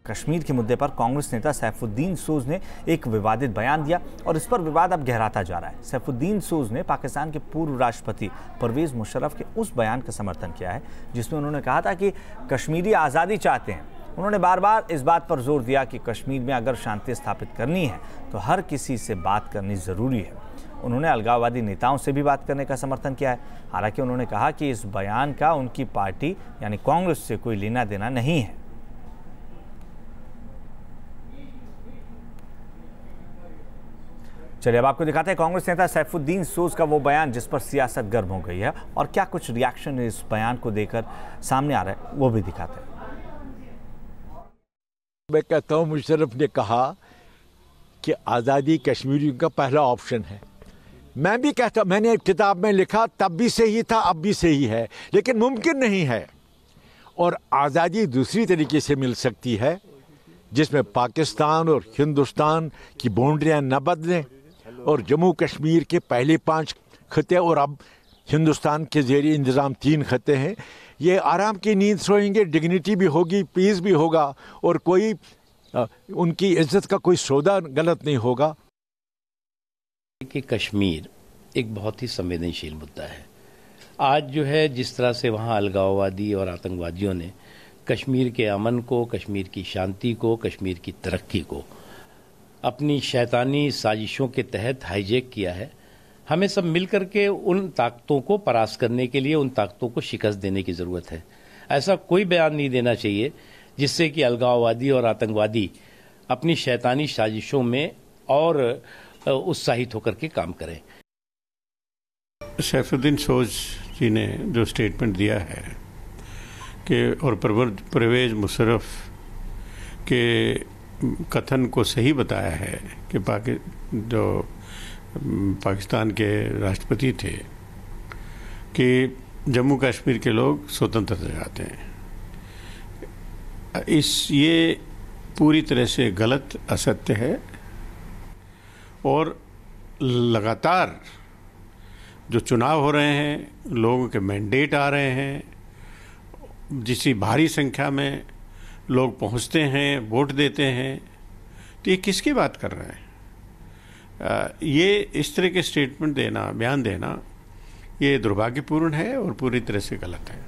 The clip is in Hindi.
कश्मीर के मुद्दे पर कांग्रेस नेता सैफुद्दीन सोज ने एक विवादित बयान दिया और इस पर विवाद अब गहराता जा रहा है। सैफुद्दीन सोज ने पाकिस्तान के पूर्व राष्ट्रपति परवेज मुशर्रफ के उस बयान का समर्थन किया है जिसमें उन्होंने कहा था कि कश्मीरी आज़ादी चाहते हैं। उन्होंने बार बार इस बात पर जोर दिया कि कश्मीर में अगर शांति स्थापित करनी है तो हर किसी से बात करनी ज़रूरी है। उन्होंने अलगाववादी नेताओं से भी बात करने का समर्थन किया है। हालांकि उन्होंने कहा कि इस बयान का उनकी पार्टी यानी कांग्रेस से कोई लेना देना नहीं है। चलिए अब आपको दिखाते हैं कांग्रेस नेता सैफुद्दीन सोज का वो बयान जिस पर सियासत गर्म हो गई है और क्या कुछ रिएक्शन इस बयान को देकर सामने आ रहा है वो भी दिखाते हैं। मैं कहता हूं मुशर्रफ ने कहा कि आज़ादी कश्मीरियों का पहला ऑप्शन है। मैं भी कहता, मैंने एक किताब में लिखा तब भी सही था अब भी सही है, लेकिन मुमकिन नहीं है। और आज़ादी दूसरी तरीके से मिल सकती है जिसमें पाकिस्तान और हिंदुस्तान की बाउंड्रियां न बदलें और जम्मू कश्मीर के पहले 5 खत्ते और अब हिंदुस्तान के ज़ेरे इंतज़ाम 3 खत्ते हैं। ये आराम की नींद सोएंगे, डिग्निटी भी होगी, पीस भी होगा और कोई उनकी इज्जत का कोई सौदा गलत नहीं होगा। कि कश्मीर एक बहुत ही संवेदनशील मुद्दा है। आज जो है जिस तरह से वहाँ अलगाववादी और आतंकवादियों ने कश्मीर के अमन को, कश्मीर की शांति को, कश्मीर की तरक्की को अपनी शैतानी साजिशों के तहत हाईजैक किया है, हमें सब मिलकर के उन ताकतों को परास्त करने के लिए उन ताकतों को शिकस्त देने की ज़रूरत है। ऐसा कोई बयान नहीं देना चाहिए जिससे कि अलगाववादी और आतंकवादी अपनी शैतानी साजिशों में और उत्साहित होकर के काम करें। सैफुद्दीन सोज जी ने जो स्टेटमेंट दिया है कि और परवेज मुशर्रफ के कथन को सही बताया है कि जो पाकिस्तान के राष्ट्रपति थे कि जम्मू कश्मीर के लोग स्वतंत्रता चाहते हैं, ये पूरी तरह से गलत, असत्य है। और लगातार जो चुनाव हो रहे हैं, लोगों के मैंडेट आ रहे हैं, जिसकी भारी संख्या में लोग पहुंचते हैं, वोट देते हैं, तो ये किसकी बात कर रहे हैं? ये इस तरह के स्टेटमेंट देना, बयान देना, ये दुर्भाग्यपूर्ण है और पूरी तरह से गलत है।